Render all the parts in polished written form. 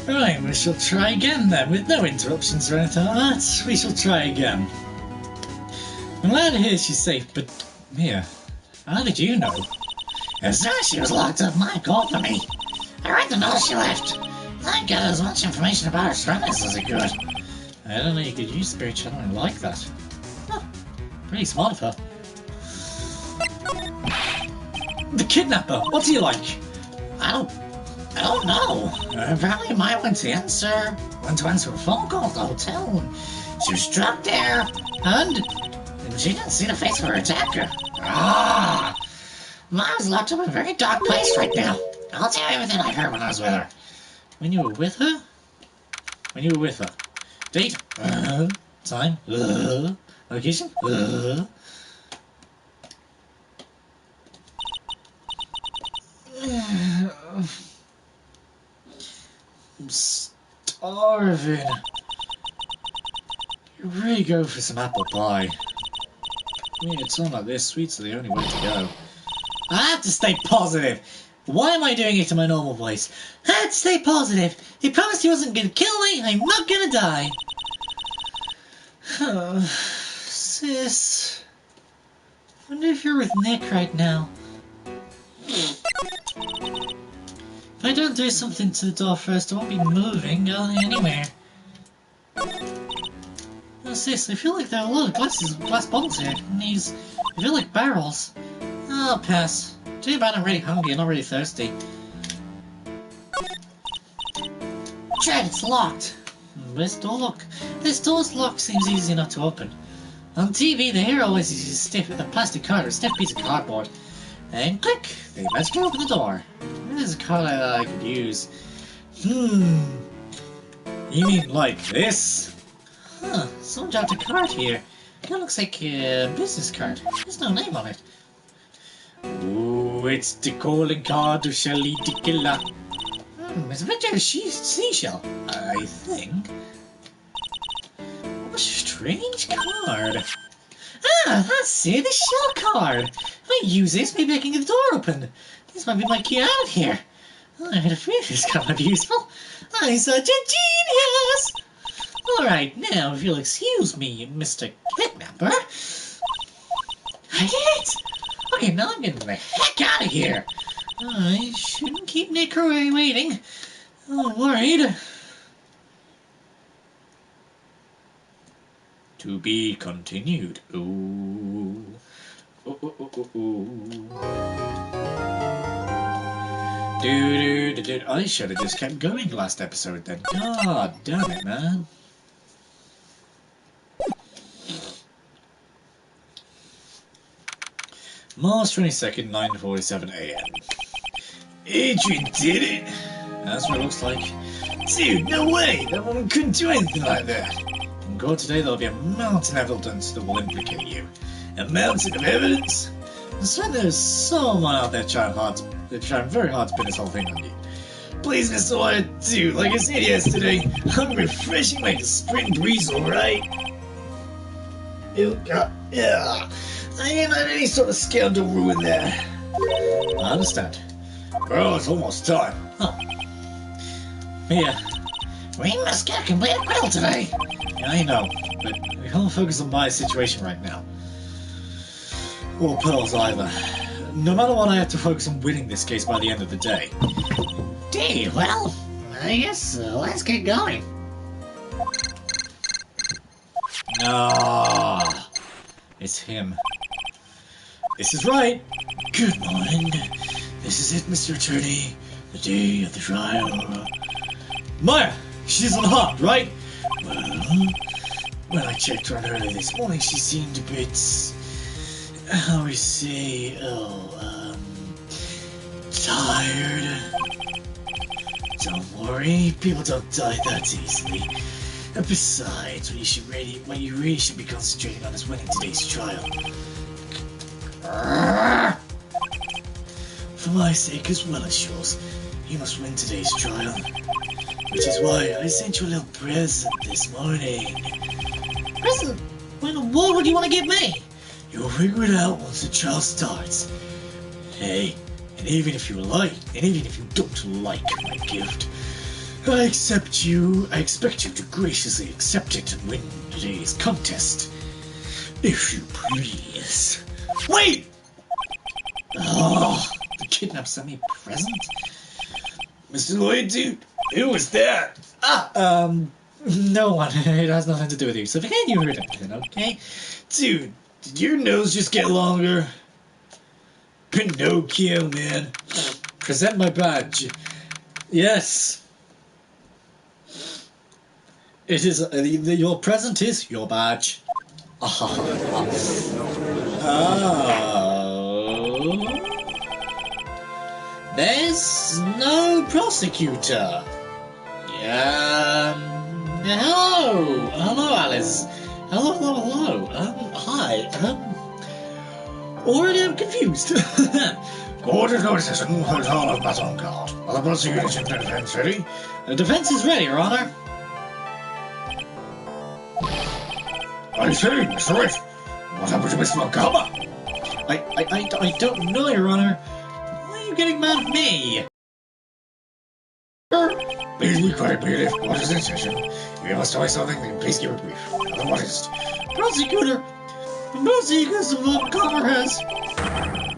Right, we shall try again then, with no interruptions or anything like that. We shall try again. I'm glad to hear she's safe, but Mia, how did you know? As soon as she was locked up, Maya called for me. I read the note she left. I got as much information about her struggles as I could. I don't know you could use spirit channeling like that. Huh, pretty smart of her. The kidnapper, what's he like? I don't know. Apparently Maya went to answer a phone call at the hotel. She was struck there, and she didn't see the face of her attacker. Maya's locked up in a very dark place right now. I'll tell you everything I heard when I was with her. When you were with her? When you were with her. Date? Time? Location? I'm starving. You really go for some apple pie. I mean, it's on like this, sweets are the only way to go. I have to stay positive. Why am I doing it in my normal voice? I have to stay positive. He promised he wasn't going to kill me. I'm not going to die. Sis. I wonder if you're with Nick right now. If I don't do something to the door first, I won't be moving anywhere. Oh, sis, I feel like there are a lot of glass bottles here. And I feel like barrels. I'll pass. Too bad I'm really hungry and not really thirsty. Dread, it's locked. Where's the door lock? This door's lock seems easy enough to open. On TV, the hero always uses a plastic card or a stiff piece of cardboard. And click, they magically open the door. There's a card that I could use. You mean like this? Huh, someone dropped a card here. It looks like a business card. There's no name on it. Ooh, it's the calling card of Shelly Dicula. It's a picture of a seashell, I think. What a strange card. Ah, that's it, the shell card. If I use this, maybe I can get the door open. This might be my key out of here. I had a feeling this card might be useful. I'm such a genius! Alright, now if you'll excuse me, Mr. Kidnapper. I did it! Okay, now I'm getting the heck out of here. I shouldn't keep Nick away waiting. I'm worried. To be continued. Ooh. Ooh, ooh, ooh, ooh, ooh. I should have just kept going last episode then. God damn it, man. March 22nd, 9:47 AM. Adrian did it! That's what it looks like. Dude, no way! That woman couldn't do anything like that! In court today, there'll be a mountain of evidence that will implicate you. A mountain of evidence? I swear there's someone out there trying very hard to pin this whole thing on you. Please, Mr. Wyatt, dude, like I said yesterday, I'm refreshing like a spring breeze, alright? Yeah. I ain't let any sort of scoundrel ruin that. I understand. Well, it's almost time. Huh. Yeah. We must get a complete acquittal today. Yeah, I know, but we can't focus on my situation right now. Or Pearl's either. No matter what, I have to focus on winning this case by the end of the day. Dude, well, I guess let's get going. Ah, it's him. This is right. Good morning. This is it, Mr. Attorney. The day of the trial. Maya! She's unharmed, right? Well, when I checked her earlier this morning, she seemed a bit... how we say... tired. Don't worry, people don't die that easily. And besides, what you really should be concentrating on is winning today's trial. For my sake as well as yours, you must win today's trial. Which is why I sent you a little present this morning. Present? What would you want to give me? You'll figure it out once the trial starts. Hey, and even if you don't like my gift, I expect you to graciously accept it and win today's contest. If you please. Wait! Oh, the kidnap sent me a present? Mr. Lloyd, dude, who was that? No one. It has nothing to do with you. So forget you heard anything, okay? Dude, did your nose just get longer? Pinocchio, man. Present my badge. Yes. It is. Your present is your badge. Oh. There's no prosecutor. Hello. Hello, Alice. Hello. Hi. Already I'm confused. Court is notice session for the Hall of Baton Guard. Are the prosecution and defense ready? The defense is ready, Your Honor. I say, Mr. Wright, what happened to Miss Montgomery? I don't know, Your Honor. Why are you getting mad at me? Please be quiet, bailiff. Court is in session. If you must tell me something, then please give it brief. What is it? Prosecutor, Miss Montgomery has...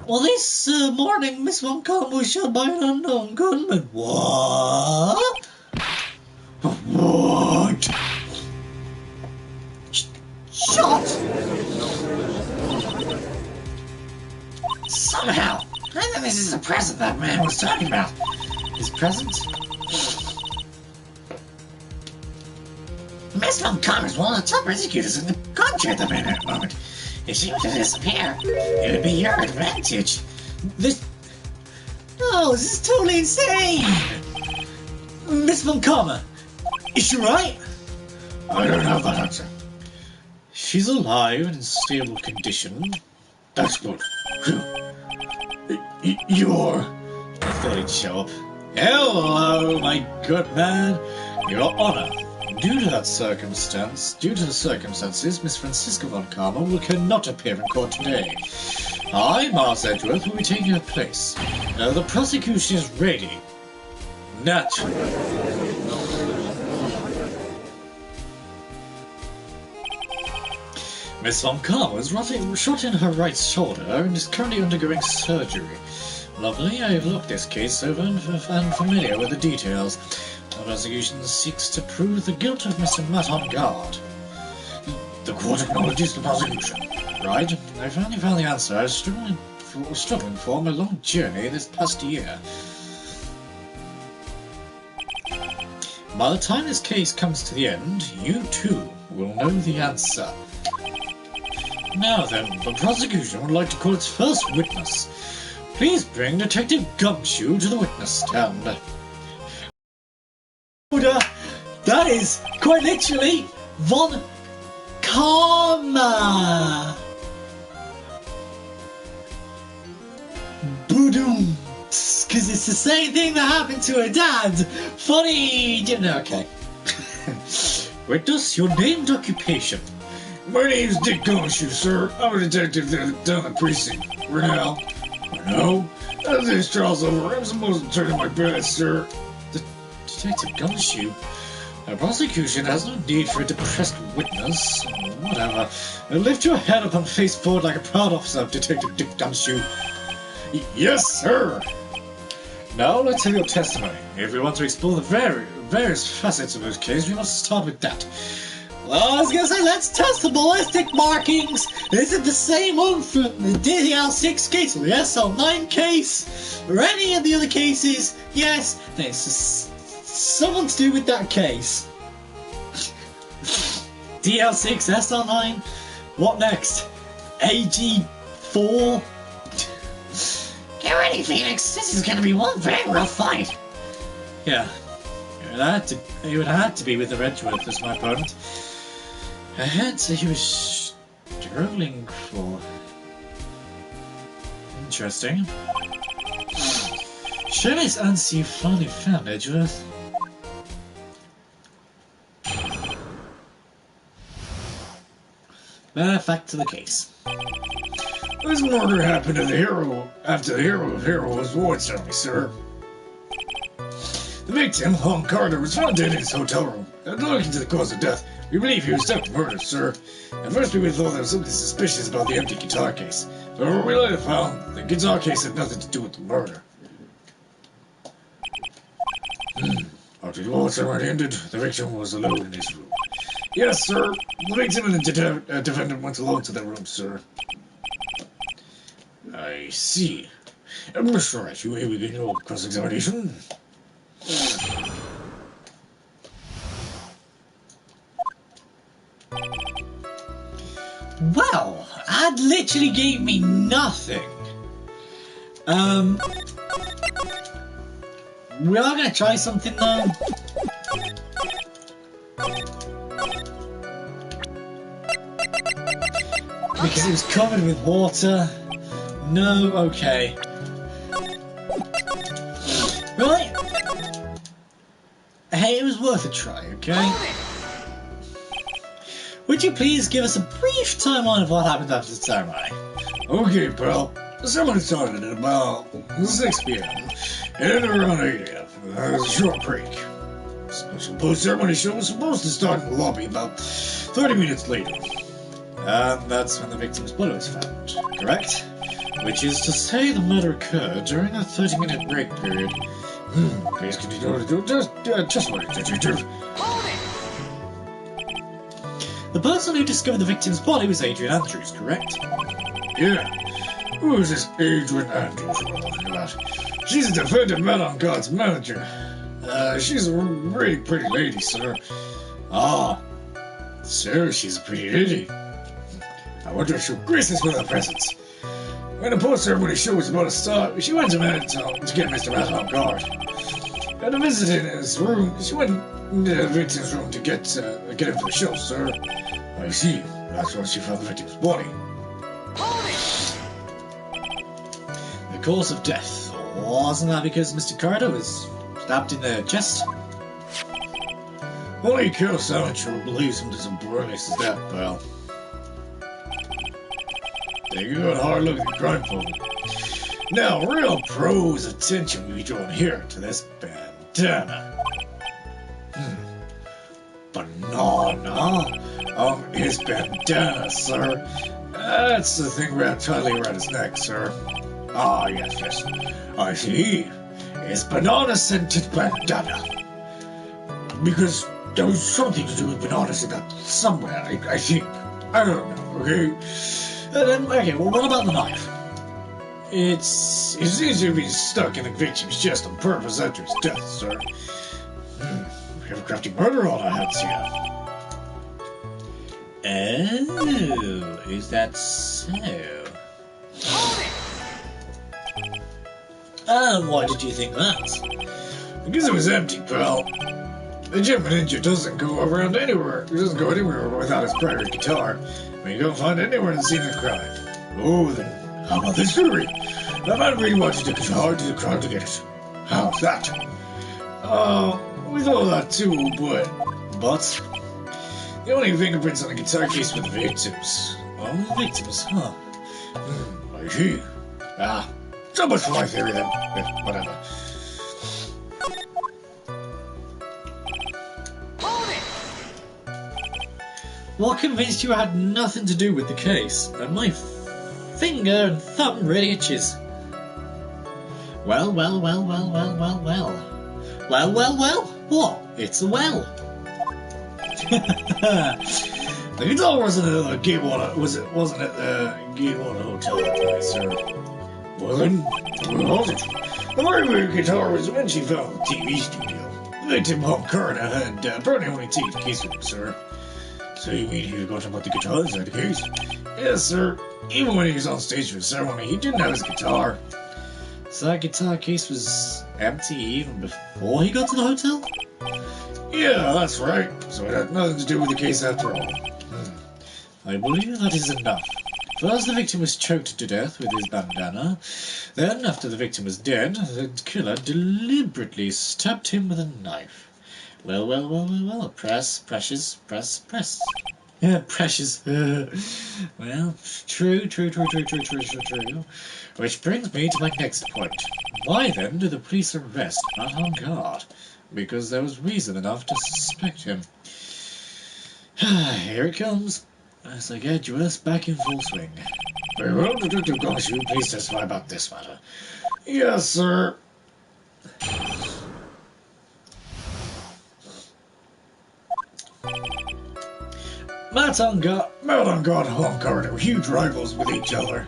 Well, this morning, Miss Montgomery was shot by an unknown gunman. What? What? Shot? Somehow, I think this is the present that man was talking about. His present? Miss Montgomery is one of the top prosecutors in the country at the moment. If she were to disappear, it would be your advantage. This is totally insane! Miss Montgomery, is she right? I don't have that answer. She's alive and in stable condition. That's good. You're... I thought he'd show up. Hello, my good man. Your Honor, due to the circumstances, Miss Francisca von Karma cannot appear in court today. I, Mars Edgeworth, will be taking her place. The prosecution is ready. Naturally. Miss von Karma was shot in her right shoulder and is currently undergoing surgery. Lovely, I have looked this case over and familiar with the details. The prosecution seeks to prove the guilt of Mr. Maton Guard. The court acknowledges the prosecution. Right, I finally found the answer I was struggling for on my long journey this past year. By the time this case comes to the end, you too will know the answer. Now then, the prosecution would like to call its first witness. Please bring Detective Gumshoe to the witness stand. That is, quite literally, Von Karma! Boom! Because it's the same thing that happened to her dad! Funny! Okay. Witness, your name and occupation. My name's Dick Gumshoe, sir. I'm a detective down the precinct. Renell. As this trial's over, I'm supposed to turn in my badge, sir. Detective Gumshoe? The prosecution has no need for a depressed witness. Whatever. Lift your head up and face forward like a proud officer, Detective Dick Gumshoe. Yes, sir. Now let's hear your testimony. If we want to explore the various facets of this case, we must start with that. Well, I was gonna say, let's test the ballistic markings. Is it the same one from the DL6 case or the SL9 case? Or any of the other cases? Yes, there's something to do with that case. DL6, SL9. What next? AG4? Get ready, Phoenix. This is gonna be one very rough fight. Yeah. It would have to be with the Edgeworth as my opponent. I heard that he was struggling for... Interesting. Shirley's answer you finally found, Edgeworth. Back to the case. This murder happened to the hero after the hero of Hero was void, certainly, sir. The victim, Hong Carter, was found dead in his hotel room. Looking into the cause of death, we believe he was definitely murdered, sir. At first we thought there was something suspicious about the empty guitar case, but we later found the guitar case had nothing to do with the murder. After the whole ceremony ended, the victim was alone in his room. Yes, sir. The victim and the defendant went alone to their room, sir. I see. Mr. Wright, you may begin your cross-examination. Well, that literally gave me nothing. We are gonna try something though. Because it was covered with water. No, okay. Right. Hey, it was worth a try, okay? Would you please give us a brief timeline of what happened after the ceremony? Okay, pal. The ceremony started at about 6 p.m. and ended around 8 a.m. There was a short break. Special post-ceremony show was supposed to start in the lobby about 30 minutes later. And that's when the victim's body was found, correct? Which is to say the murder occurred during a 30-minute break period. Please continue to do just what you do. The person who discovered the victim's body was Adrian Andrews, correct? Yeah. Who is this Adrian Andrews we're talking about? She's a defendant Madame God's manager. She's a really pretty lady, sir. Ah, Sir, she's a pretty lady. I wonder if she'll grace us with her presence. When the post-ceremony show was about to start, she went to Mantown to get Mr. Rat on guard. After visiting his room, she went into the victim's room to get him for the show, sir. I see. That's where she found the victim's body. the cause of death. Wasn't that because Mr. Carter was stabbed in the chest? Only Carol's amateur believes him to some brilliance as that, pal. Take a good hard look at the crime photo. Now, real pros attention will be drawn here to this bandana. Banana on his bandana, sir. That's the thing wrapped tightly around his neck, sir. Ah, yes. I see. It's banana-scented bandana. Because there was something to do with bananas in that somewhere, I think. I don't know, okay? Okay, well, what about the knife? It seems to have been stuck in the victim's chest on purpose after his death, sir. We have a crafty murder on our hands here. Oh, is that so? And why did you think that? Because it was empty, pal. The German ninja doesn't go around anywhere. He doesn't go anywhere without his private guitar. I mean, you don't find it anywhere in the scene of the crime. Oh, then how about this theory? The man really wanted the guitar to the crowd to get it. How's that? We thought that too, but the only fingerprints on the guitar case were the victims. Oh, the victims, huh? I see. So much for my theory then. Whatever. What convinced you I had nothing to do with the case? And my finger and thumb really itches. Well. What? It's a well. The guitar wasn't at the Gatewater, wasn't at the Gatewater Hotel that night, sir. Well then, where was it? The very guitar was when she found the TV studio. The victim, Hong Carter, had apparently only taken the case with him, sir. So you mean he forgot about the guitar inside the case? Yes, sir. Even when he was on stage for the ceremony, he didn't have his guitar. So that guitar case was empty even before he got to the hotel? Yeah, that's right. So it had nothing to do with the case after all. I believe that is enough. First, the victim was choked to death with his bandana. Then, after the victim was dead, the killer deliberately stabbed him with a knife. Well. Precious. Yeah, precious. Well, true. Which brings me to my next point. Why then do the police arrest Matt on guard? because there was reason enough to suspect him. Here it comes, as I get dressed back in full swing. Very well, Detective Gumshoe, please testify about this matter. Yes, sir. Matt and God Honker were huge rivals with each other.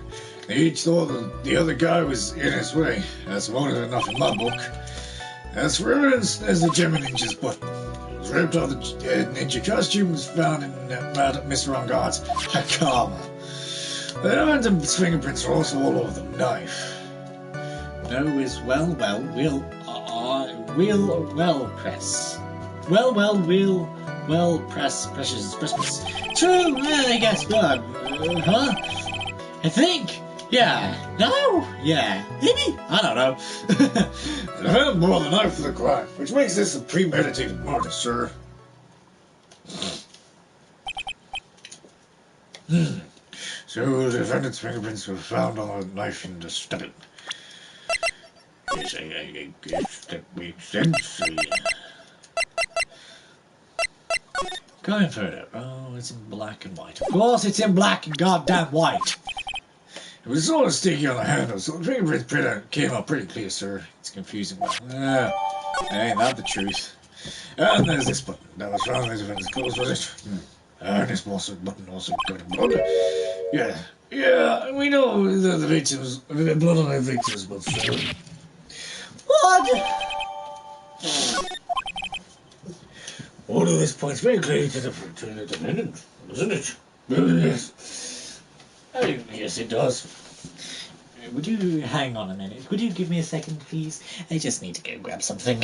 They each thought that the other guy was in his way. That's more than enough in my book. As for evidence, there's the Gem and Ninja's button. It was ripped off the ninja costume, was found in Mr. Ongard's Hakama. The diamond's fingerprints are also all over the knife. No is well press. Well press, precious Christmas. True, I guess what? Huh? I think. Yeah. No? Yeah. Maybe? I don't know. The defendant bore the knife for the crime, which makes this a premeditated murder, sir. So the defendant's fingerprints were found on the knife in the studding. Yes, I guess that makes sense. Going further. Oh, it's in black and white. Of course it's in black and goddamn white. It was sort of sticky on the handle, so the fingerprint printout came out pretty clear, sir. It's confusing, but ain't that the truth. And there's this button that was found in the defendant's clothes, was it? And this button also got in blood. Yeah, we know that the victims, the blood on the victims, but what? All of this points very clearly to the defendant, doesn't it? Yes. Yes, it does. Would you hang on a minute? Would you give me a second, please? I just need to go grab something.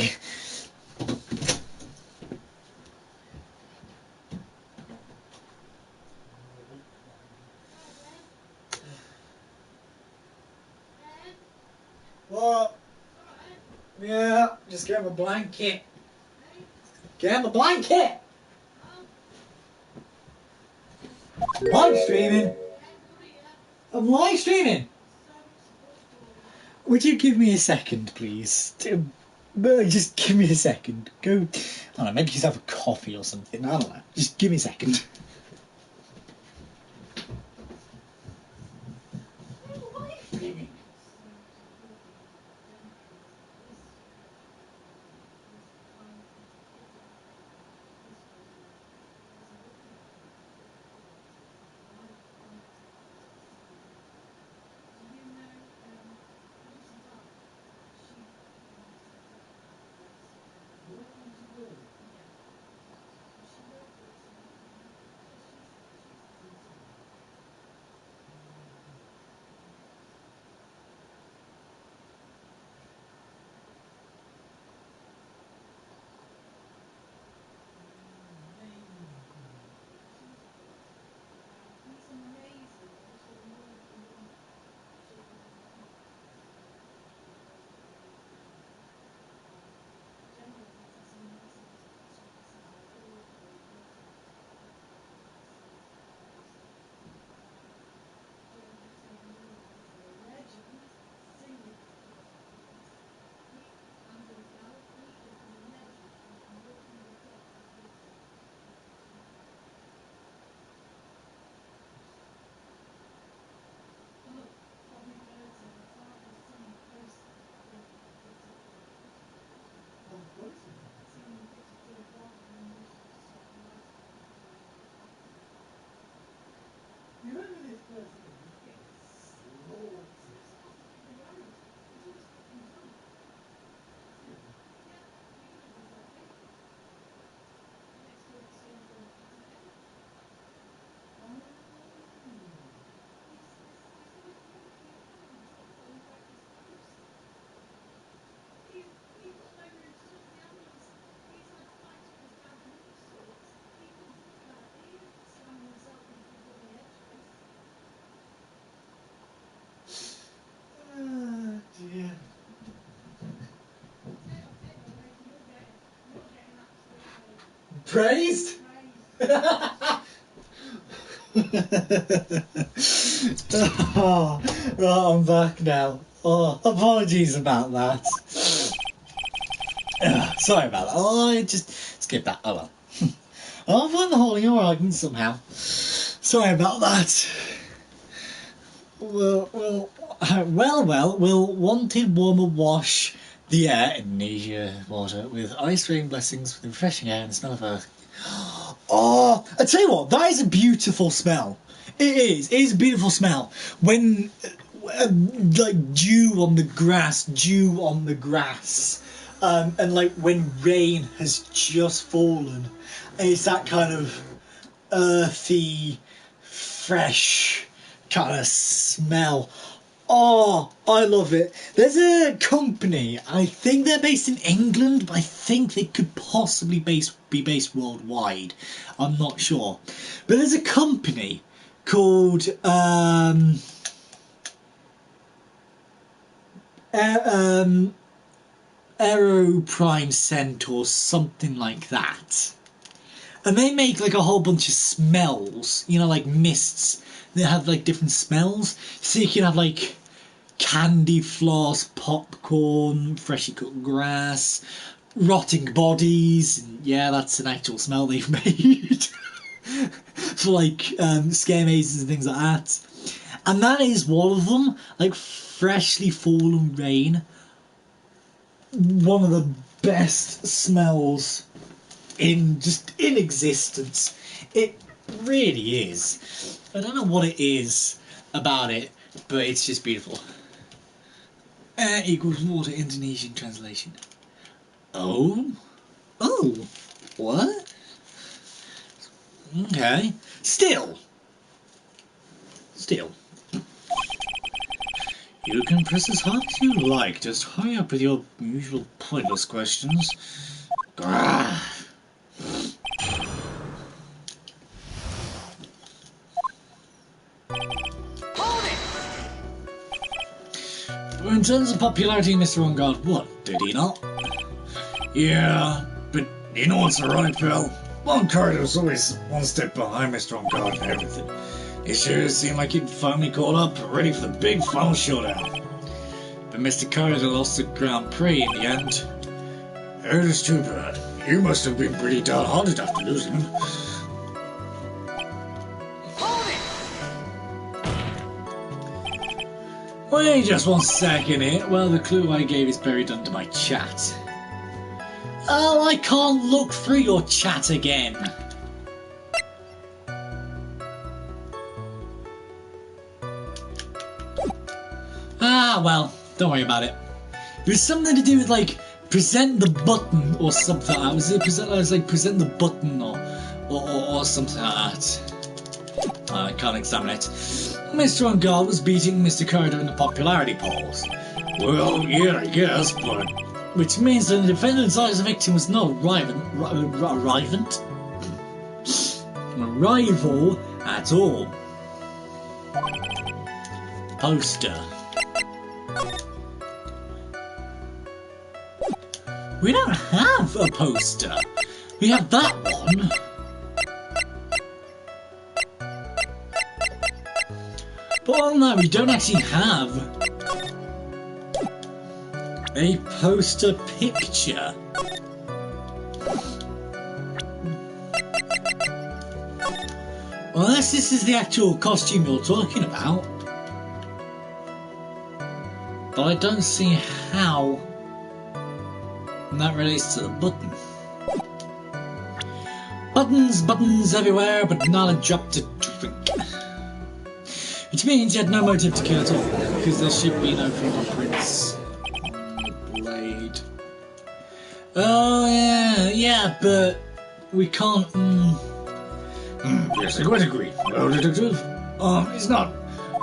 What? Yeah, just grab a blanket. Grab a blanket! Live streaming! I'm live streaming! Would you give me a second, please? Just give me a second. Go, I don't know, maybe just have a coffee or something. I don't know. Just give me a second. Praised? Oh, right, I'm back now. Oh, apologies about that. Sorry about that. Oh, I just skipped that. Oh well. I'll find the hole in your argument somehow. Sorry about that. Well, will wanted warmer wash the air in Indonesia water with ice rain blessings with refreshing air and the smell of earth. Oh, I tell you what, that is a beautiful smell. It is. It is a beautiful smell. When, like, dew on the grass, and like when rain has just fallen, and it's that kind of earthy, fresh kind of smell. Oh, I love it. There's a company, I think they're based in England, but I think they could possibly be based worldwide. I'm not sure. But there's a company called Aero Prime Scent or something like that. And they make like a whole bunch of smells, you know, like mists. They have like different smells. So you can have like candy floss, popcorn, freshly cooked grass, rotting bodies. And yeah, that's an actual smell they've made. For like scare mazes and things like that. And that is one of them. Like freshly fallen rain. One of the best smells in existence. It really is. I don't know what it is about it, but it's just beautiful. Air equals water, Indonesian translation. Oh, what? Okay. Still. You can press as hard as you like. Just hurry up with your usual pointless questions. Grah. In terms of popularity, Mr. On Guard won, did he not? Yeah, but you know what's alright, pal? Lon Carter's always one step behind Mr. On Guard and everything. He sure seemed like he'd finally caught up, ready for the big final showdown. But Mr. Carter lost the Grand Prix in the end. That is too bad. You must have been pretty downhearted after losing. Wait just 1 second here. Well, the clue I gave is buried under my chat. Oh, I can't look through your chat again. Ah, well, don't worry about it. It was something to do with, like, present the button or something. I was like, present the button or something like that. I can't examine it. Mr. On Guard was beating Mr. Carter in the popularity polls. Well, yeah, I guess, but... Which means that the defendant's eyes of victim was no rival at all. Poster. We don't have a poster. We have that one. But on that, we don't actually have a poster picture. Unless this is the actual costume you're talking about. But I don't see how that relates to the button. Buttons everywhere, but not a drop to drink. Which means you had no motive to kill at all, because there should be no fingerprints on the blade. Oh yeah, but we can't. Yes, I quite agree. Well, detective, it's not.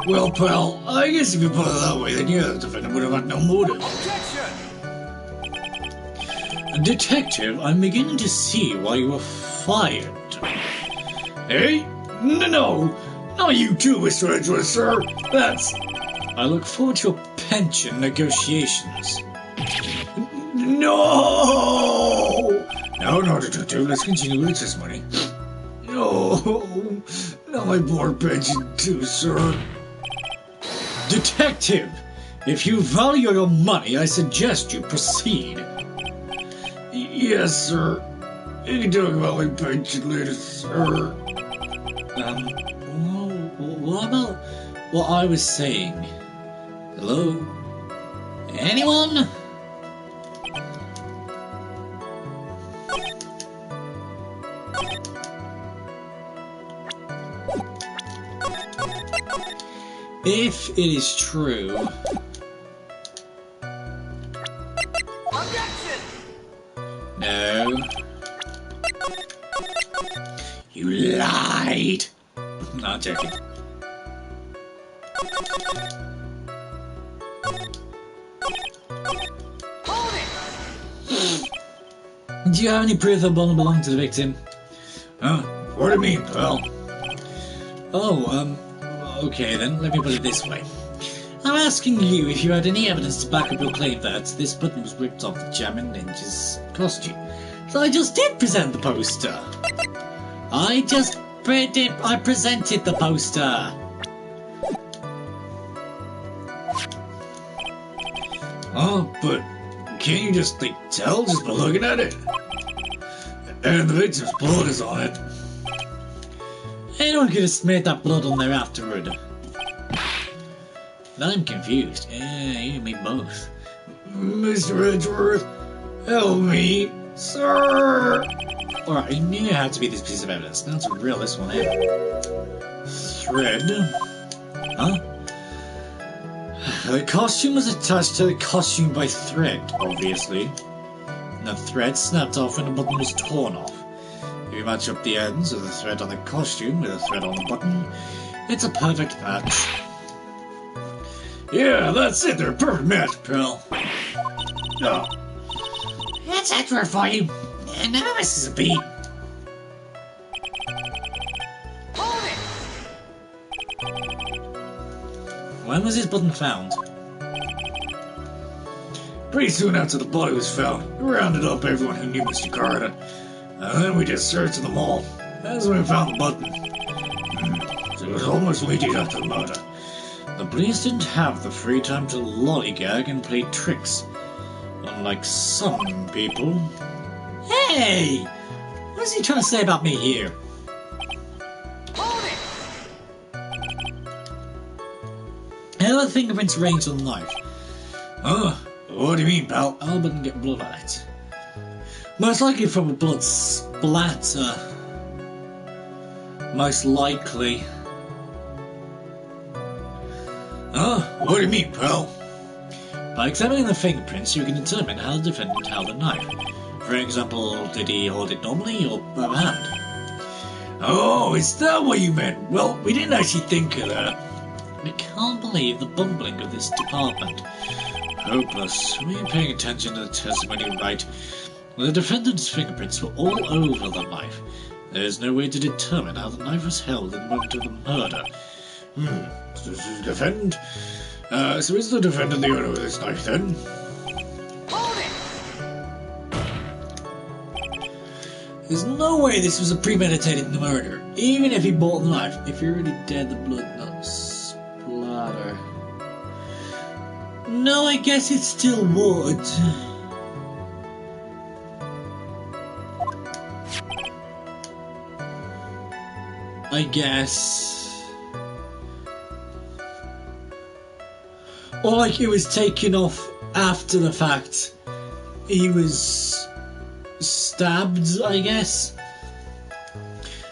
Well, pal, I guess if you put it that way, then yeah, the defendant would have had no motive. Objection! Detective, I'm beginning to see why you were fired. Hey? No! Not you too, Mr. Edgeworth, sir. That's... I look forward to your pension negotiations. No! No, detective, let's continue with this money. No, not my poor pension too, sir. Detective, if you value your money, I suggest you proceed. Yes, sir. You can talk about my pension later, sir. What about what I was saying? Hello? Anyone? If it is true... Objection! No. You lied! No, I'm joking. Hold it! Do you have any proof that Bond belonged to the victim? Huh? What do you mean, pal? Oh, okay then, let me put it this way. I'm asking you if you had any evidence to back up your claim that this button was ripped off the Jammin' Ninja's costume. So I just did present the poster. I presented the poster. Oh, but can't you just, tell just by looking at it? And the victim's blood is on it. Anyone could have smeared that blood on there afterward. I'm confused. Yeah, you and me both. Mr. Edgeworth, help me, sir! Alright, I knew it had to be this piece of evidence. Now to reel this one in. Thread? Huh? The costume was attached to the costume by thread, obviously. And the thread snapped off when the button was torn off. If you match up the ends of the thread on the costume with the thread on the button, it's a perfect match. Yeah, that's it, they're a perfect match, pal. Oh. That's Edward for you. And none of us is a beat. Hold it! When was his button found? Pretty soon after the body was found, we rounded up everyone who knew Mr. Carter. And then we just searched them all. That's when we found the button. So it was almost immediate after the murder. The police didn't have the free time to lollygag and play tricks. Unlike some people. Hey! What is he trying to say about me here? Hold it! How are the fingerprints arranged on the knife? Huh? What do you mean, pal? Albert didn't get blood on it. Most likely from a blood splatter. Most likely. Huh? What do you mean, pal? By examining the fingerprints, you can determine how the defendant held the knife. For example, did he hold it normally or by the hand? Oh, is that what you meant? Well, we didn't actually think of that. I can't believe the bumbling of this department. Hopeless. Were you paying attention to the testimony right? The defendant's fingerprints were all over the knife. There is no way to determine how the knife was held in the moment of the murder. So this is the defendant? So is the defendant the owner of this knife, then? Hold it! There's no way this was a premeditated murder. Even if he bought the knife, if you're already dead, the blood not splatter. No, I guess it still would. I guess. Or like it was taken off after the fact. He was stabbed, I guess.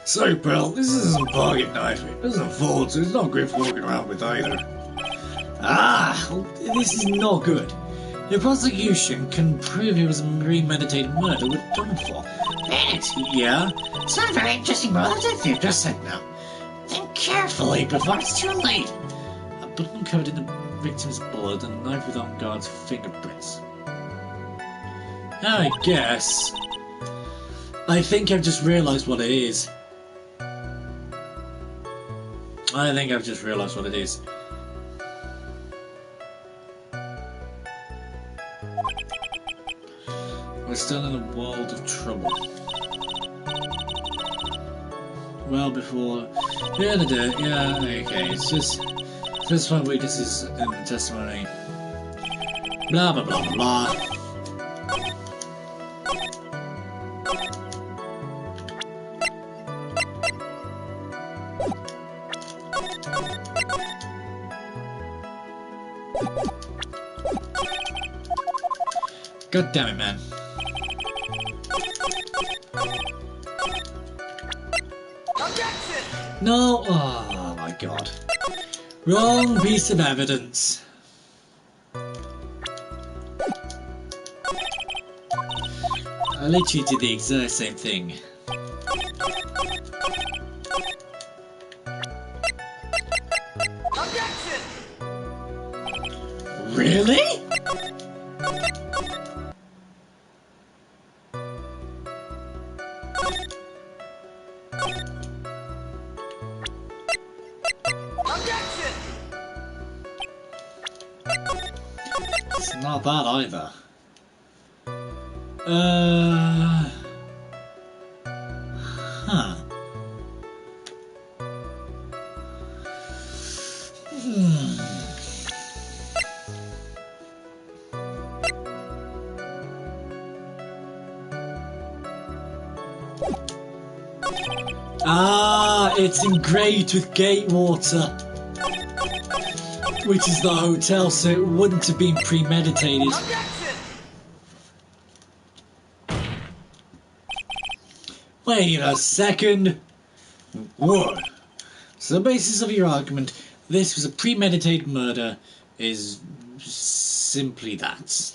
Sorry, pal, this isn't a pocket knife. It doesn't fold, so it's not great for walking around with either. Ah, this is not good. The prosecution can prove it was a premeditated murder with done for. Bennett, Yeah? it's not very interesting relative you've just said now. Think carefully before it's too late. A button covered in the victim's blood and a knife with on guard's fingerprints. I guess. I think I've just realised what it is. We're still in a world of trouble. Well, before... Yeah, okay, it's just... First one witnesses in the testimony. Blah, blah, blah, blah, blah. God damn it, man. Objection! No! Oh my god. Wrong piece of evidence. I literally did the exact same thing. Objection! Really? Objection! It's not bad either. Huh. Ah, it's engraved with Gatewater, which is the hotel, so it wouldn't have been premeditated. Objection! Wait a second. What? So the basis of your argument, this was a premeditated murder, is simply that.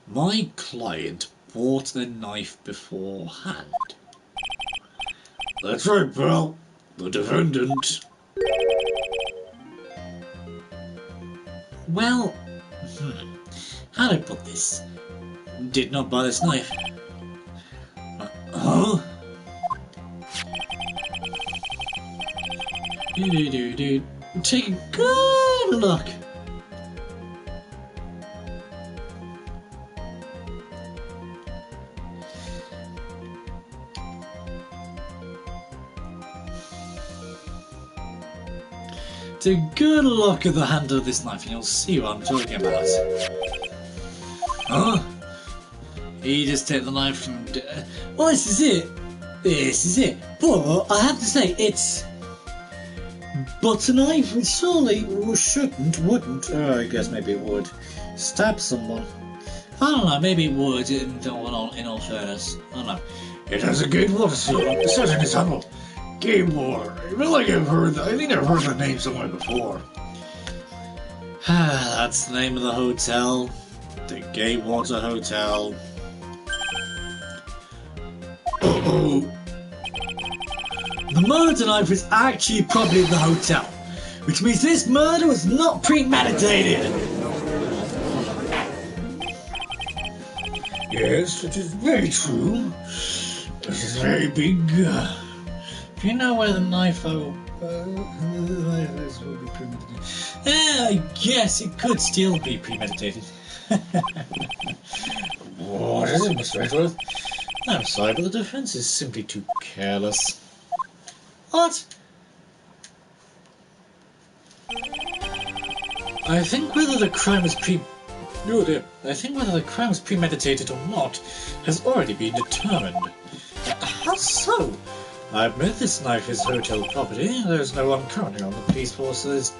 My client bought a knife beforehand. That's right, pal. The defendant. Well, how do I put this? Did not buy this knife. Huh? Take a good look. Take a good look at the handle of this knife and you'll see what I'm talking about. Huh? You just take the knife and... well, this is it. This is it. But I have to say, it's... butter knife, which surely wouldn't, I guess maybe it would, stab someone. I don't know, maybe it would, in all fairness. I don't know. It has a Gatewater seal. It says in its handle. Gatewater. I feel like I think I've heard the name somewhere before. That's the name of the hotel. The Gatewater Hotel. Uh-oh. The murder knife was actually probably in the hotel, which means this murder was not premeditated. Yes, it is very true. This is very big. Do you know where the knife will be premeditated? I guess it could still be premeditated. What is it, Mr. Edgeworth? I'm sorry, but the defense is simply too careless. What? I think whether the crime was premeditated or not has already been determined. How so? I admit this knife is hotel property. There's no one currently on the police force that is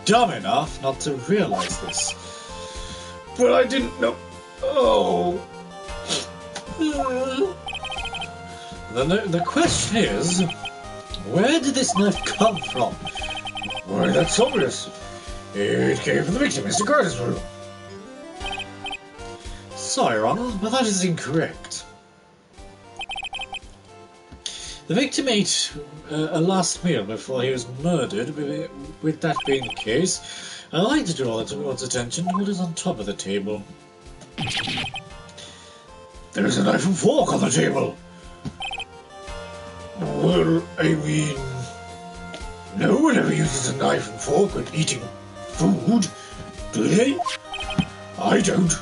dumb enough not to realise this. But I didn't know. Oh. The question is, where did this knife come from? Why, that's obvious. It came from the victim, Mr. Carter's room. Sorry, Ronald, but that is incorrect. The victim ate a last meal before he was murdered. With that being the case, I'd like to draw everyone's attention to what is on top of the table. There's a knife and fork on the table. Well, I mean, no one ever uses a knife and fork when eating food, do they? I don't.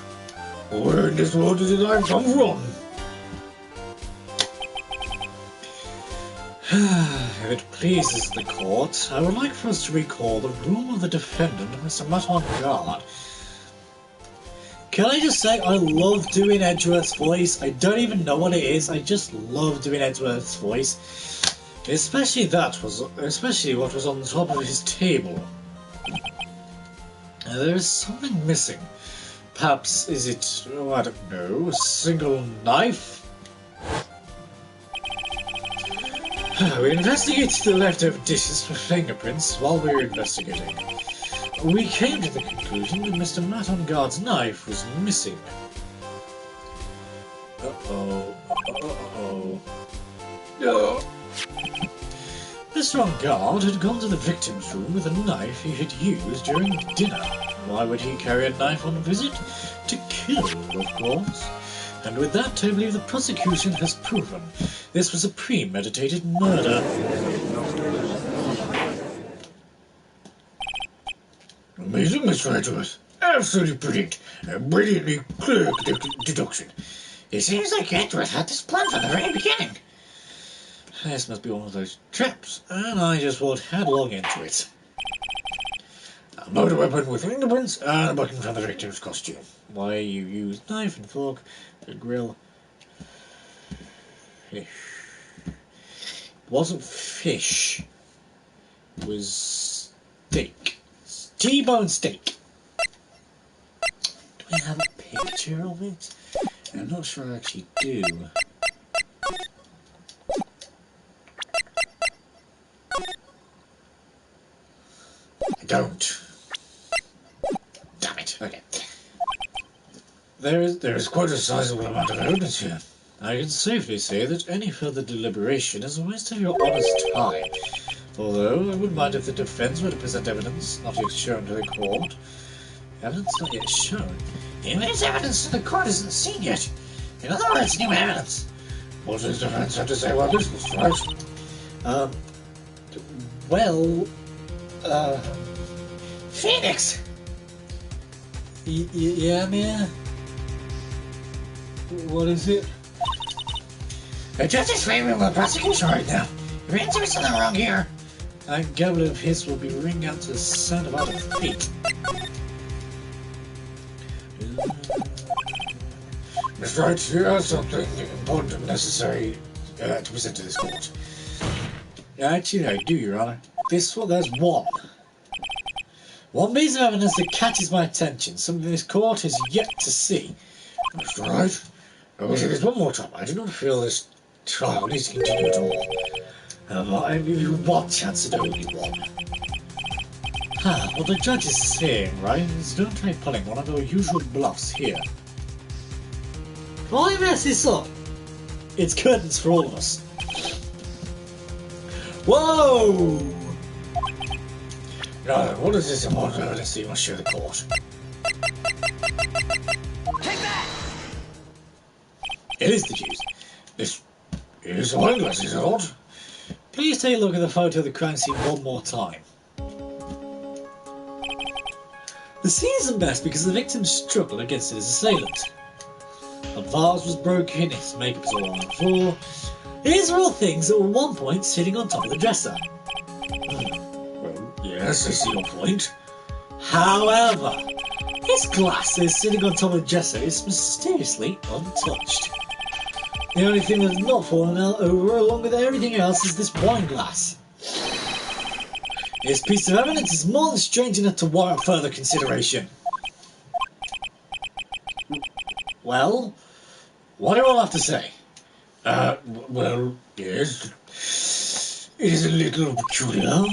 Where in this world did the knife come from? If it pleases the court, I would like for us to recall the room of the defendant, Mr. Mutton Guard. Can I just say, I love doing Edgeworth's voice. I don't even know what it is, I just love doing Edgeworth's voice. Especially what was on the top of his table. There is something missing. Perhaps, is it, oh, I don't know, a single knife? We investigated the leftover dishes for fingerprints while we were investigating. We came to the conclusion that Mr. Matt on Guard's knife was missing. Uh-oh. Uh-oh. No. Mr. On Guard had gone to the victim's room with a knife he had used during dinner. Why would he carry a knife on a visit? To kill, of course. And with that, I believe the prosecution has proven this was a premeditated murder. Amazing, Mr. Edgeworth. Absolutely brilliant. A brilliantly clear deduction. It seems like Edgeworth had this plan from the very beginning. This must be one of those traps, and I just walked headlong into it. A motor weapon with fingerprints and a button from the victim's costume. Why you use knife and fork to grill fish. It wasn't fish. It was steak. T-bone steak. Do I have a picture of it? I'm not sure I actually do. I don't. Damn it. Okay. There is quite a sizable amount of evidence here. I can safely say that any further deliberation is a waste of your honest time. Although, I wouldn't mind if the defense were to present evidence not yet shown to the court. Evidence not yet shown? Even its evidence the court isn't seen yet. In other words, new evidence. What does the defense have to say about this, Mr. Wright? Well, Phoenix! Yeah, man? What is it? The judge is favoring the prosecution right now. If you're doing something wrong here. that goblet of his will be ringing out to the sound of our feet. Mr. Wright, you have something important and necessary to present to this court. Actually, I do, Your Honor. There's one. One piece of evidence that catches my attention, something this court has yet to see. Mr. Wright, I will say this one more time. I do not feel this trial needs to continue at all. I give you one chance at only one. What the judge is saying, right, is don't try pulling one of your usual bluffs here. Why mess this up? It's curtains for all of us. Whoa! Now, what is this important evidence that you must show the court? Take that! It is the juice. This is a wine glass, is it not? Please take a look at the photo of the crime scene one more time. The scene is a mess because the victim struggled against his assailant. A vase was broken, his makeup is all on the floor. These are all things that were at one point sitting on top of the dresser. Well, yes, I see your point. However, this glass that is sitting on top of the dresser is mysteriously untouched. The only thing that has not fallen out over along with everything else is this wine glass. This piece of evidence is more than strange enough to warrant further consideration. Well, what do you all have to say? Well, yes. It is a little peculiar.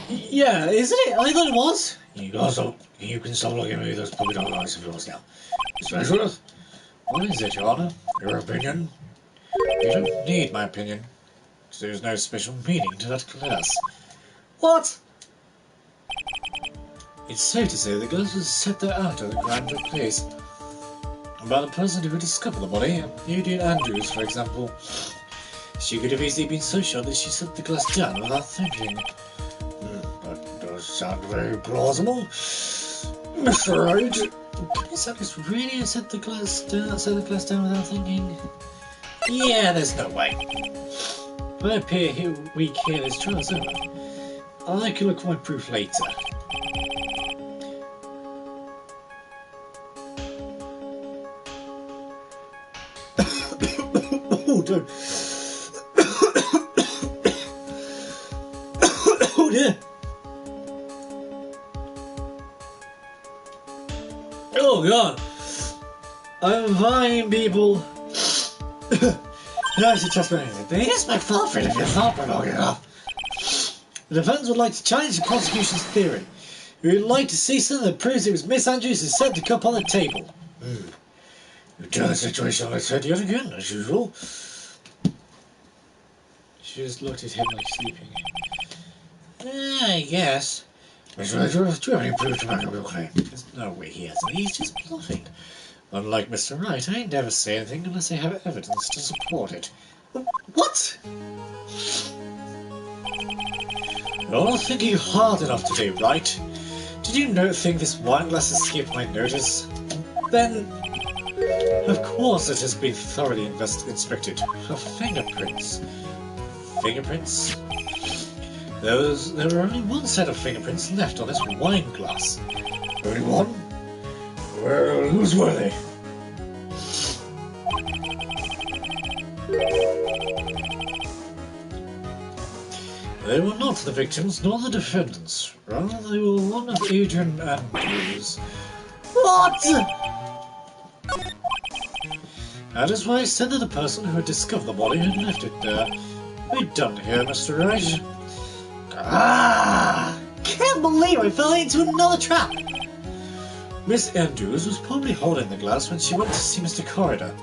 Yeah, isn't it? I thought it was. You can stop looking at me with those puppy dog eyes of yours now. Mr. Edgeworth, What is it, Your Honour? your opinion? You don't need my opinion. There's no special meaning to that glass. What? It's safe to say the glass was set there after the crime took place. By the person who discovered the body, Eugene Andrews, for example. She could have easily been so sure that she set the glass down without thinking. That does sound very plausible. Mr. Wright, Can Miss really have set the glass down without thinking? Yeah, there's no way. If I appear here weak here, this trial's over. I can look for my proof later. Oh, don't. Oh dear. Oh god. I'm fine, people. Nice to trust me. It is my fault for it if you thought long enough. The defense would like to challenge the prosecution's theory. We would like to see something that proves it was Miss Andrews who set the cup on the table. You turn the situation on its head yet again, as usual. She just looked at him like sleeping. I guess. Miss Wright, do you have any proof to back up your claim? There's no way he hasn't. He's just bluffing. Unlike Mr. Wright, I never say anything unless I have evidence to support it. What? You're not thinking hard enough today, Wright. Did you think this wine glass escaped my notice? Then, of course it has been thoroughly inspected for fingerprints. Fingerprints? There were only one set of fingerprints left on this wine glass. Only one? Well, whose were they? They were not the victims nor the defendants. Rather, they were one of Adrian Andrews. What? That is why I said that the person who had discovered the body had left it there. We're done here, Mr. Wright. Ah! Can't believe I fell into another trap. Miss Andrews was probably holding the glass when she went to see Mr. Corridor.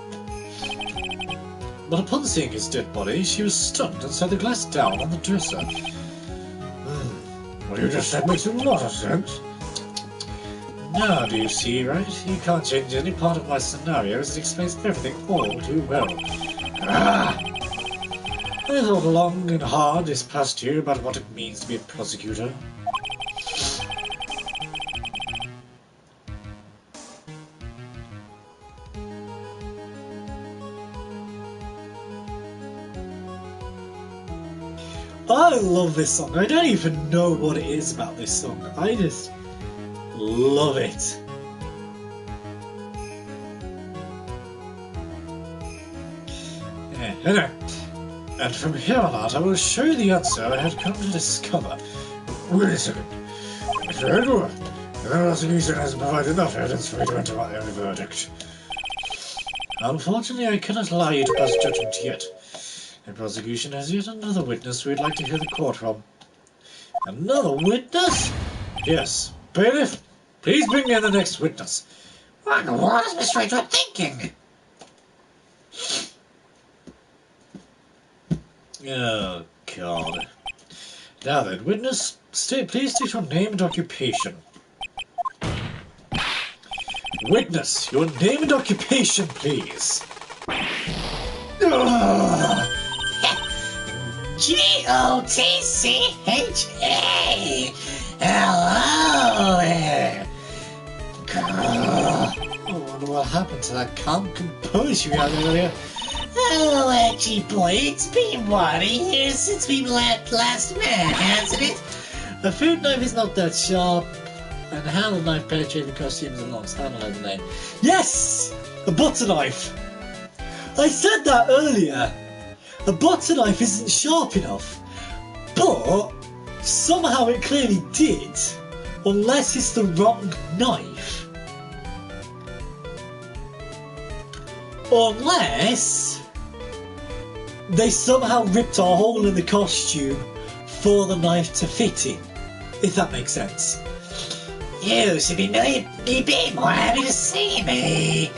But upon seeing his dead body, she was stunned and set the glass down on the dresser. What you just said makes a lot of sense. Now, do you see, Wright? You can't change any part of my scenario as it explains everything all too well. Ah! I thought long and hard this past year about what it means to be a prosecutor. I love this song. I don't even know what it is about this song. I just love it. Hello. And from here on out, I will show you the answer I had come to discover. Wait a second. Mr. Edward, the prosecution hasn't provided enough evidence for me to enter my own verdict. Unfortunately, I cannot allow you to pass judgment yet. The prosecution has yet another witness we'd like to hear the court from. Another witness? Yes. Bailiff, please bring in the next witness. What is Miss Wright thinking? Oh, God. Now then, witness, please state your name and occupation. Witness, your name and occupation, please. G-O-T-C-H-A. Hello there. I wonder what happened to that calm composure you had earlier. Hello, Edgy boy. It's been 1 year since we last met, hasn't it? The food knife is not that sharp, and the handle knife penetrating the costumes and longs handle over the name. Yes! A butter knife. I said that earlier. A butter knife isn't sharp enough. But somehow it clearly did. Unless it's the wrong knife. Unless they somehow ripped a hole in the costume for the knife to fit in. If that makes sense. You should be more happy to see me.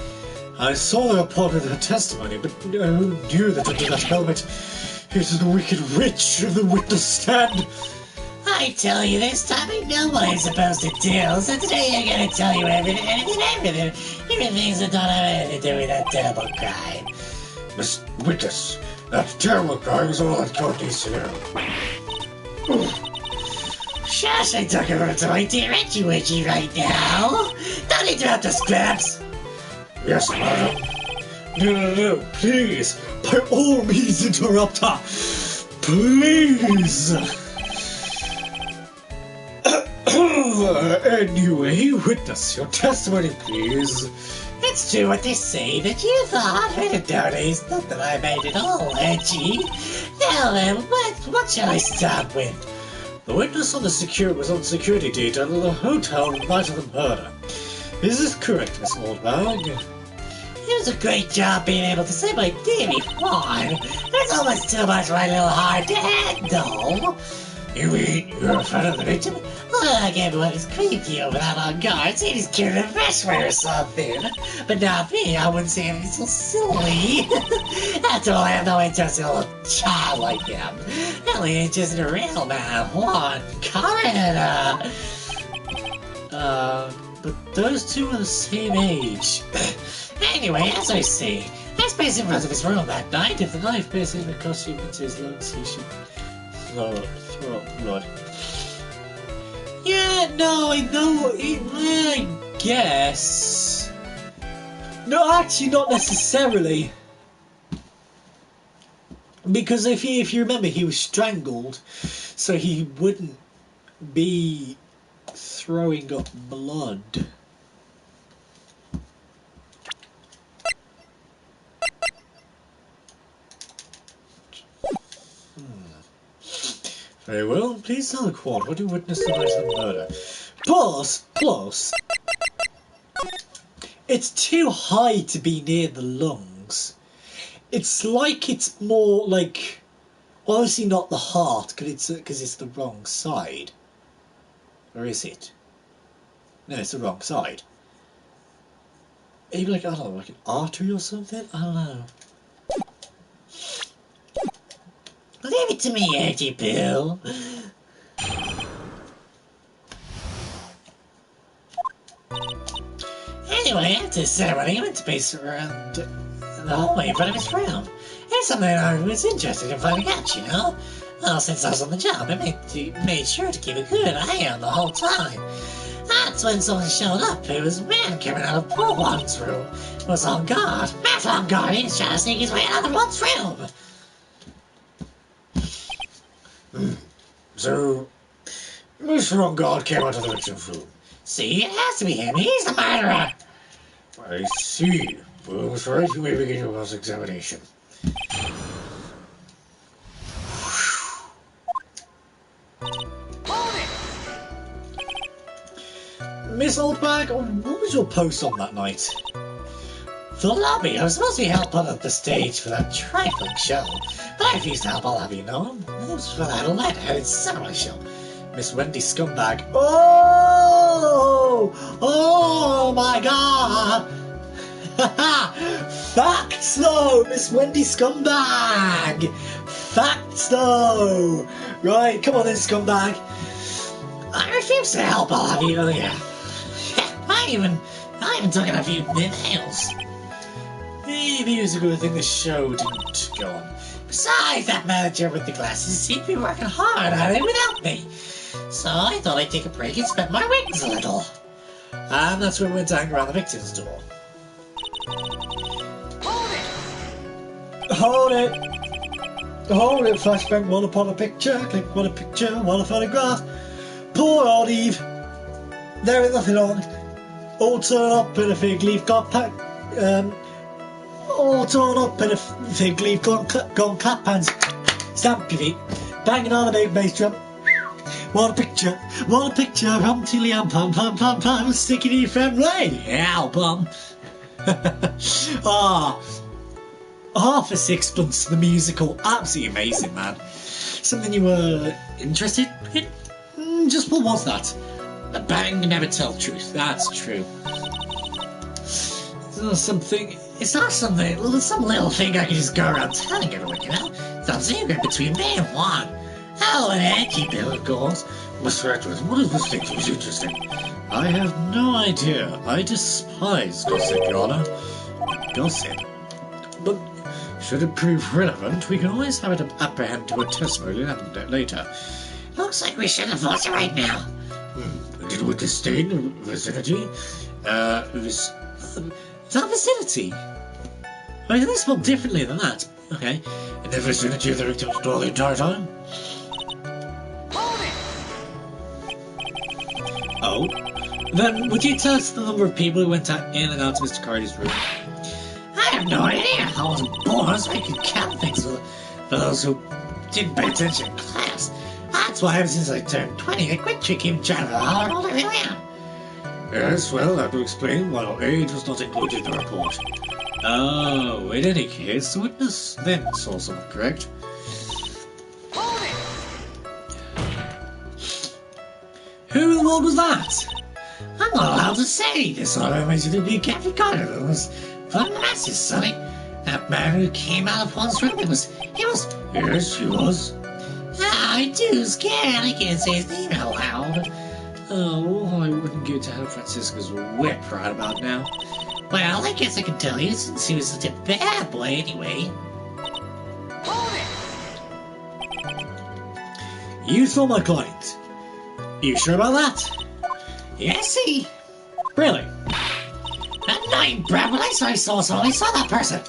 I saw the report of her testimony, but who knew that under that helmet it was the wicked witch of the witness stand? I tell you this time I know what I'm supposed to do, so today I'm gonna tell you everything. Everything's that don't have anything to do with that terrible crime. Miss Witness, that terrible crime is all that court needs to know. Shush, I'm talking about to my dear Edgy right now. Don't interrupt the scraps. Yes, madam. No, please. By all means interrupt her. Please. Anyway, witness, your testimony, please. It's true what they say that you thought hereditary. Not that I made it all edgy. Now then, what shall I start with? The witness on the was on security detail at the hotel the night of the murder. Is this correct, Miss Oldbag? does a great job being able to say my daily fine. That's almost too much for my little heart to handle. You mean you're a fan of the victim? Look, everyone is creepy over that on guard, saying he's cured of freshware or something. But not me, I wouldn't say anything so silly. After all, I have no interest in a little child like him. Only interest in a real man, one Canada. But those two are the same age. Anyway, as I say, I spaced in front of his room that night. If the knife piercing the costume into his lungs, he should throw up blood. Yeah, no, I know. I guess. No, actually, not necessarily. Because if you remember, he was strangled, so he wouldn't be throwing up blood. Very well, please tell the court what you witnessed the night of the murder. Plus, it's too high to be near the lungs. It's like it's more like, obviously not the heart, because it's the wrong side. Or is it? No, it's the wrong side. Maybe like, I don't know, like an artery or something? I don't know. Leave it to me, Archie Bill. Anyway, after the ceremony, I went to pace around the hallway in front of his room. It's something I was interested in finding out, you know? Well, since I was on the job, I made sure to keep a good eye on the whole time. That's when someone showed up. It was a man coming out of poor one's room. He was on guard. Man's on guard. He was trying to sneak his way out of one's room. So, Mr. On Guard came out of the victim's room. See, it has to be him. He's the murderer. I see. Well, Mr. Wright, you may begin your cross-examination. Miss Oldbag, what was your post on that night? The lobby. I was supposed to be helping at the stage for that trifling show, but I refused to help. I'll have you know. It was for that Atlanta ceremony show. Miss Wendy Scumbag. Oh my God! Facts though, Miss Wendy Scumbag. Facts though. Right, come on then, Scumbag. I refuse to help. I'll have you know. Yeah. I even took in a few nails. Maybe it was a good thing the show didn't go on. Besides, that manager with the glasses seemed to be working hard at it without me. So I thought I'd take a break and spread my wings a little. And that's when we went to hang around the victim's door. Hold it! Hold it, flashback, one upon a picture, click one a picture, one a photograph. Poor old Eve. There is nothing on. All torn up in a fig leaf got packed. All torn up in a fig leaf gone clap hands. Stamp your feet. Banging on a big bass drum. Want a picture, rum tilly am pam pam pam pam, stick it in your family album. Half a sixpence to the musical, absolutely amazing, man. Something you were interested in? Just what was that? A bang never tell truth, that's true. It's not something, some little thing I can just go around telling everyone, you know? It's a secret between me and Juan. Oh, an Angie Bill, of course. Mr. Edwards, what is this thing that was interesting? I have no idea. I despise gossip, Your Honor. Gossip? But should it prove relevant, we can always have it apprehend to a testimony later. Looks like we should enforce it right now. Did we stay in the vicinity? Is that vicinity? I mean, they spelled differently than that. Okay. In the vicinity of the victim's door the entire time? Oh? Then would you tell us the number of people who went in and out of Mr. Carty's room? I have no idea. I wasn't born, so I could count things for those who didn't pay attention in class. That's why ever since I turned 20, I quit tricking trying to holler all around. Yes, well, that would explain why our age was not included in the report. Oh, in any case, the witness then saw someone, correct? Hold it! Who in the world was that? I'm not allowed to say. This order makes you to be Captain Carter. It was from the masses, Sonny. That man who came out of one's room, he was... Yes, he was. I do scared. I can't say his name out loud. Oh, I wouldn't go to have Francisco's whip right about now. Well, I guess I can tell you since he was such a bad boy anyway. Hold it! You saw my client. You sure about that? Yes, he... Really? That night, Brad, when I saw someone, I saw that person.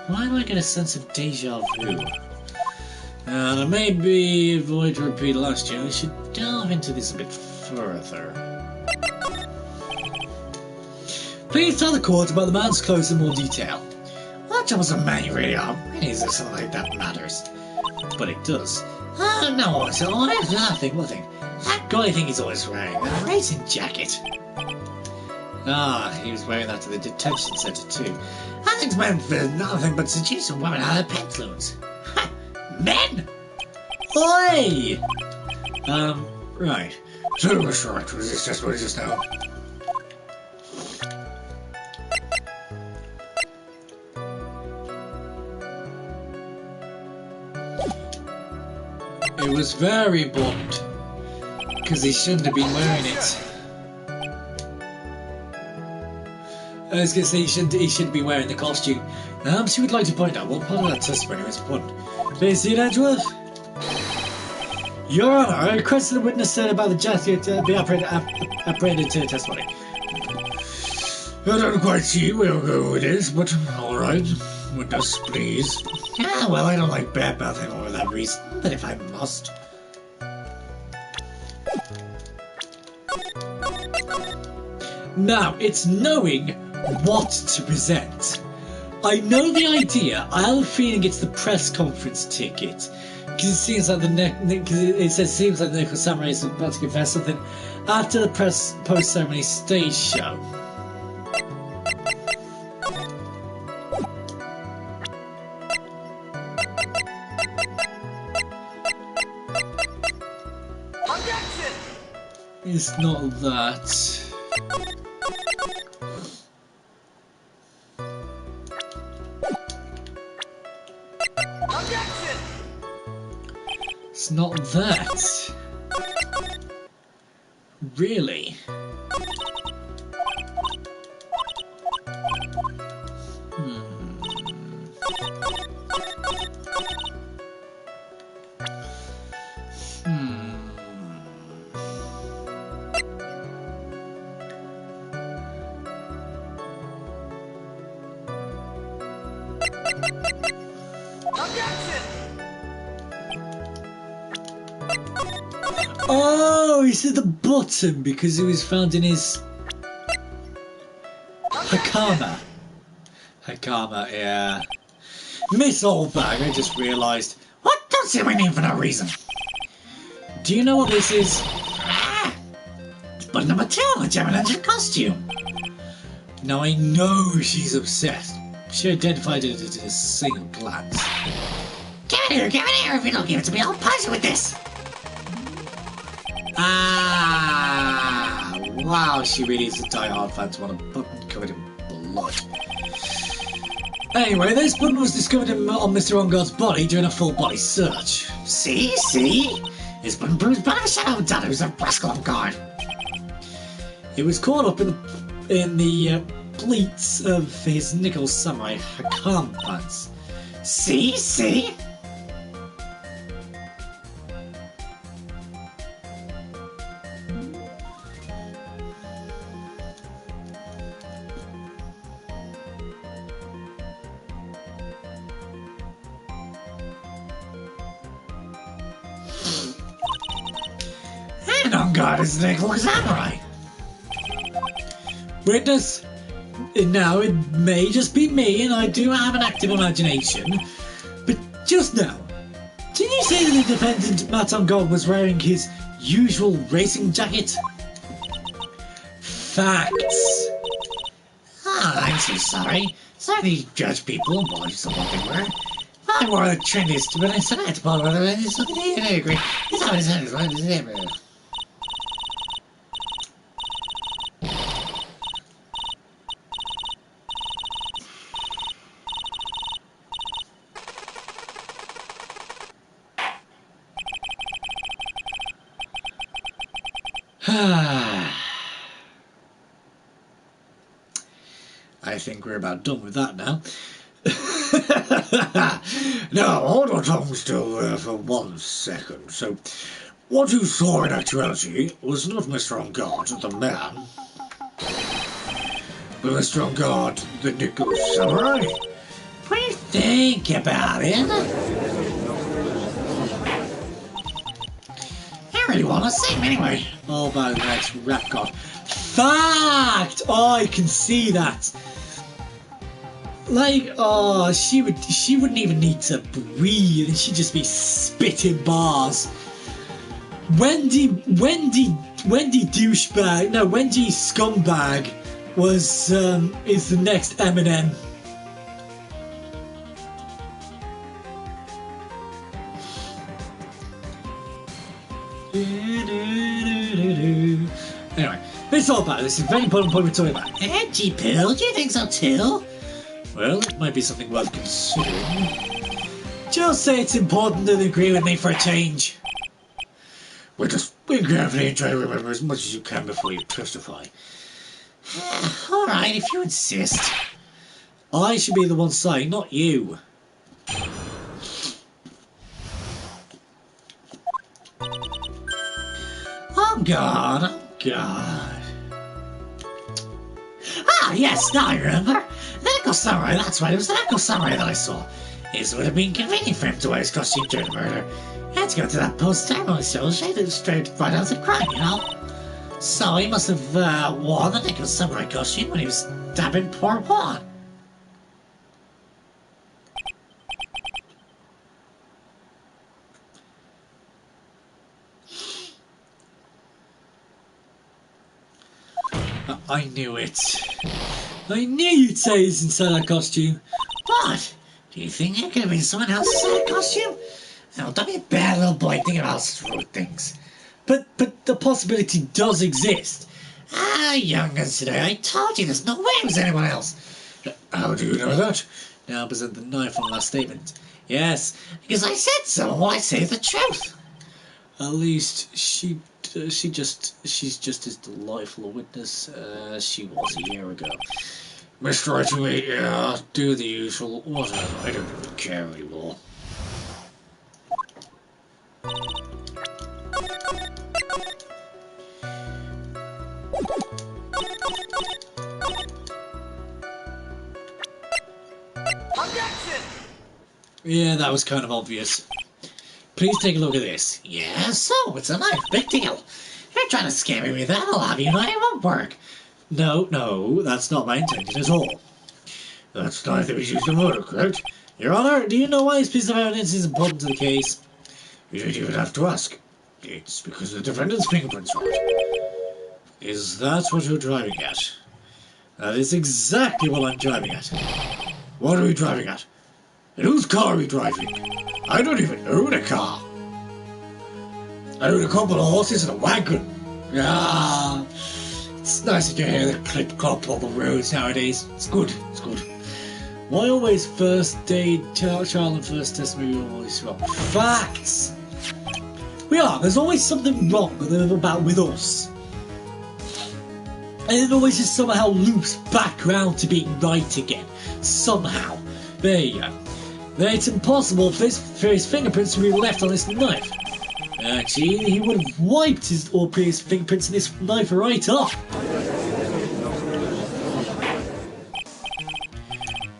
Why do I get a sense of deja vu? And maybe avoid to repeat last year, I should delve into this a bit further. Please tell the court about the man's clothes in more detail. What was a man you really are? Really, is there something like that matters? But it does. No, so nothing. That guy I think he's always wearing a racing jacket. Ah, he was wearing that to the detention centre too. I think it's meant for nothing but seducing women out of their pantaloons. Men! Oi! Right. So, Mr. Wright, was this just what it is now? It was very important. Because he shouldn't have been wearing it. I was going to say he shouldn't be wearing the costume. She would like to point out what part of that testimony was important. Please see it, Edgeworth? Your Honour, I requested a witness said about the jacket be apprehended to testimony. I don't quite see where we're going with this, but alright. Witness, please. Well, I don't like bad-mouthing for that reason, but if I must... Now, it's knowing what to present. I know the idea. I have a feeling it's the press conference ticket. Because it seems like seems like the Nickel Samurai is about to confess something after the press post-ceremony stage show. Objection! It's not that. Objection! It's not that. Really? Oh, he's at the bottom because it was found in his Hakama. Hakama, yeah. Miss Oldbag, I just realised. What? Don't say my name for no reason. Do you know what this is? It's button number 2 on the German engine costume. Now I know she's obsessed. She identified it at a single glance. Give it here. If you don't give it to me, I'll punch you with this. Ah, wow, she really is a die-hard fan to want a button covered in blood. Anyway, this button was discovered on Mr. On-Guard's body during a full-body search. See? It's been bruised by a shadow dad who's a rascal on guard. It was caught up in the pleats of his nickel samurai Hakam pants. See? And on guard is the nickel samurai. Witness, now it may just be me and I do have an active imagination, but just now, didn't you say that the defendant Matt on God was wearing his usual racing jacket? Facts. I'm so sorry. Certainly judge people on bodies of what they wear. I wore the trendiest, but I said I had to follow whether it is something I agree. It's how it is, right? I think we're about done with that now. Now, hold your tongue still there for 1 second. So, what you saw in actuality was not Mr. On Guard, the man, but Mr. On Guard, the Nickel Samurai. What do you think about it? I really want to see him anyway. All about the next rap god. Fact! Oh, I can see that. Like, oh, she wouldn't even need to breathe, and she'd just be spitting bars. Wendy douchebag, no, Wendy scumbag is the next Eminem. Anyway, it's all about this. It's a very important point we're talking about. Edgy pill, do you think so too? Well, it might be something worth considering. Just say it's important to agree with me for a change. Well, just think carefully and try to remember as much as you can before you testify. Alright, if you insist. I should be the one saying, not you. Oh God, oh God. Ah, yes, now I remember. The Nickel Samurai, that's right, it was the Nickel Samurai that I saw. It would have been convenient for him to wear his costume during the murder. He had to go to that post-ceremony show straight right out of the crime, you know? So he must have worn the Nickel Samurai costume when he was stabbing poor Juan. I knew it. I knew you'd say he's inside that costume. What? Do you think it could have been someone else's costume? Now, don't be a bad little boy thinking about such things. But the possibility does exist. Ah, young'uns today, I told you there's no way it was anyone else. How do you know that? Now present the knife on last statement. Yes, Because I said so, and what I say is the truth. at least she's just as delightful a witness as she was a year ago. Mr. Ritchie, yeah, do the usual, whatever, I don't really care anymore. Objection! Yeah, that was kind of obvious. Please take a look at this. Yeah, so it's a knife, big deal. If you're trying to scare me with that, I'll have you know it won't work. No, that's not my intention at all. That's knife that was used in murder, correct? Your Honor, do you know why this piece of evidence is important to the case? You don't even have to ask. It's because the defendant's fingerprints are it. Is that what you're driving at? That is exactly what I'm driving at. What are we driving at? And whose car are we driving? I don't even own a car. I own a couple of horses and a wagon. Ah, it's nice that you hear the clip-clop on the roads nowadays. It's good, it's good. Why always first day child and first testimony are always wrong? Facts! We are, there's always something wrong with us. And it always just somehow loops back round to being right again. Somehow. There you go. Then it's impossible for his fingerprints to be left on this knife. Actually, he would have wiped his previous fingerprints in this knife right off.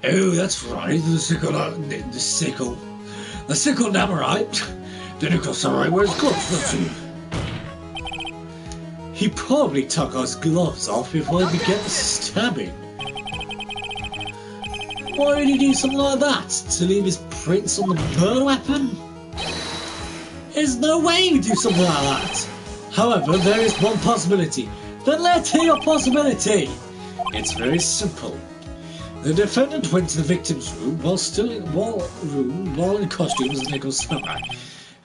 Oh, that's right, the sickle Namarite. The Nickel Samurai wears gloves, doesn't he? He probably took his gloves off before he began the stabbing. Why would he do something like that? To leave his prints on the murder weapon? There's no way he would do something like that. However, there is one possibility. Then let's hear your possibility. It's very simple. The defendant went to the victim's room while in costume as a Nickel Samurai.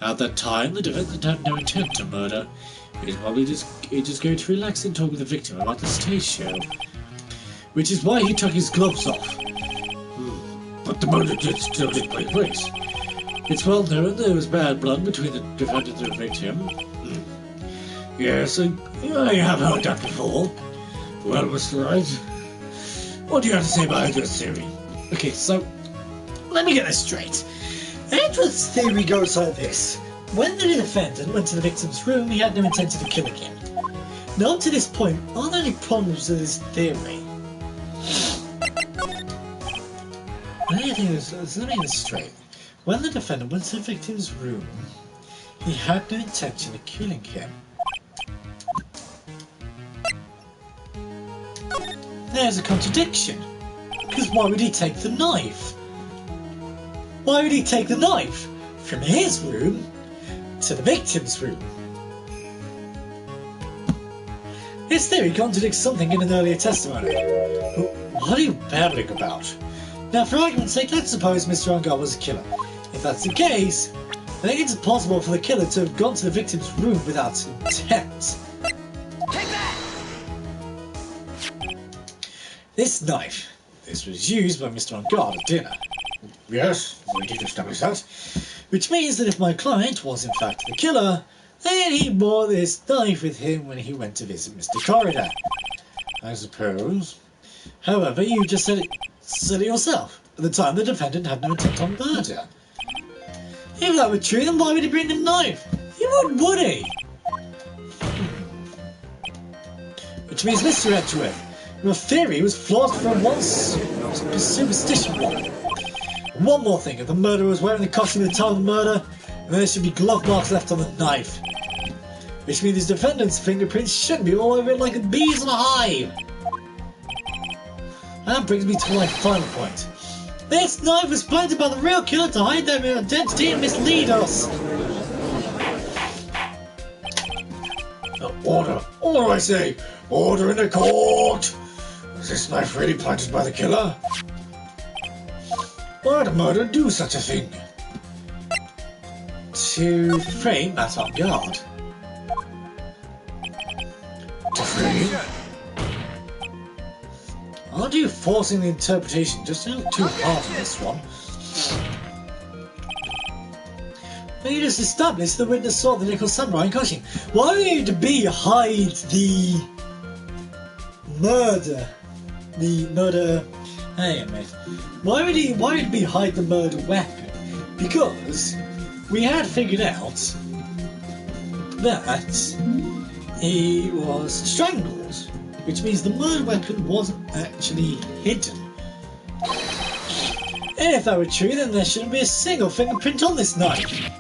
At that time, the defendant had no intent to murder. He's probably just going to relax and talk with the victim about the stage show, which is why he took his gloves off. But the murder still did take place. It's well known there was bad blood between the defendant and the victim. Yes, I have heard that before. Well, Mr. Wright, what do you have to say about Edward's theory? Okay, so let me get this straight. Edward's theory goes like this. When the defendant went to the victim's room, he had no intention of killing him. Now, up to this point, are there any problems with his theory? Let me get this straight. When the defendant went to the victim's room, he had no intention of killing him. There's a contradiction. Because why would he take the knife? Why would he take the knife from his room to the victim's room? His theory contradicts something in an earlier testimony. What are you babbling about? Now, for argument's sake, let's suppose Mr. Ungar was a killer. If that's the case, I think it's impossible for the killer to have gone to the victim's room without intent. Take that! This knife, this was used by Mr. Ungar at dinner. Yes, we did establish that. Which means that if my client was in fact the killer, then he brought this knife with him when he went to visit Mr. Corridor, I suppose. However, you just said it yourself. At the time, the defendant had no intent on murder. If that were true, then why would he bring the knife? He would he? Which means, Mr. Edgeworth, your theory was flawed from one superstition one. One more thing, if the murderer was wearing the costume at the time of the murder, then there should be glove marks left on the knife. Which means his defendant's fingerprints shouldn't be all over it like bees in a hive. That brings me to my final point. This knife was planted by the real killer to hide their identity and mislead us. Order, I say! Order in the court! Was this knife really planted by the killer? Why would a murderer do such a thing? To frame Matt on guard. To frame? Aren't you forcing the interpretation just a little too hard on this one? Well, you just established the witness saw the Nickel Samurai in costume. Why would B hide the murder? Hang on a minute. Why would B hide the murder weapon? Because we had figured out that he was strangled, which means the murder weapon wasn't actually hidden. And if that were true, then there shouldn't be a single fingerprint on this knife.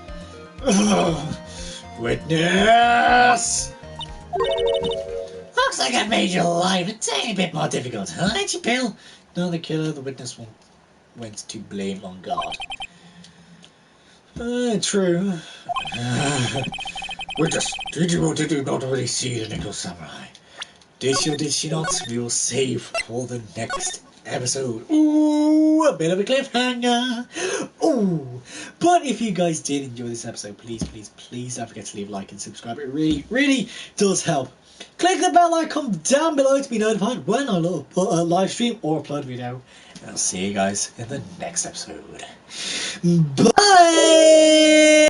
Witness! Looks like I made your life a tiny bit more difficult, huh, ain't you, Bill? No, the killer, the witness went to blame on God. True. Witness, did you or did you not already see the Nickel Samurai? Did she or did she not? We will save for the next episode. Ooh, a bit of a cliffhanger. Ooh, but if you guys did enjoy this episode, please don't forget to leave a like and subscribe. It really does help. Click the bell icon down below to be notified when I live stream or upload a video. And I'll see you guys in the next episode. Bye!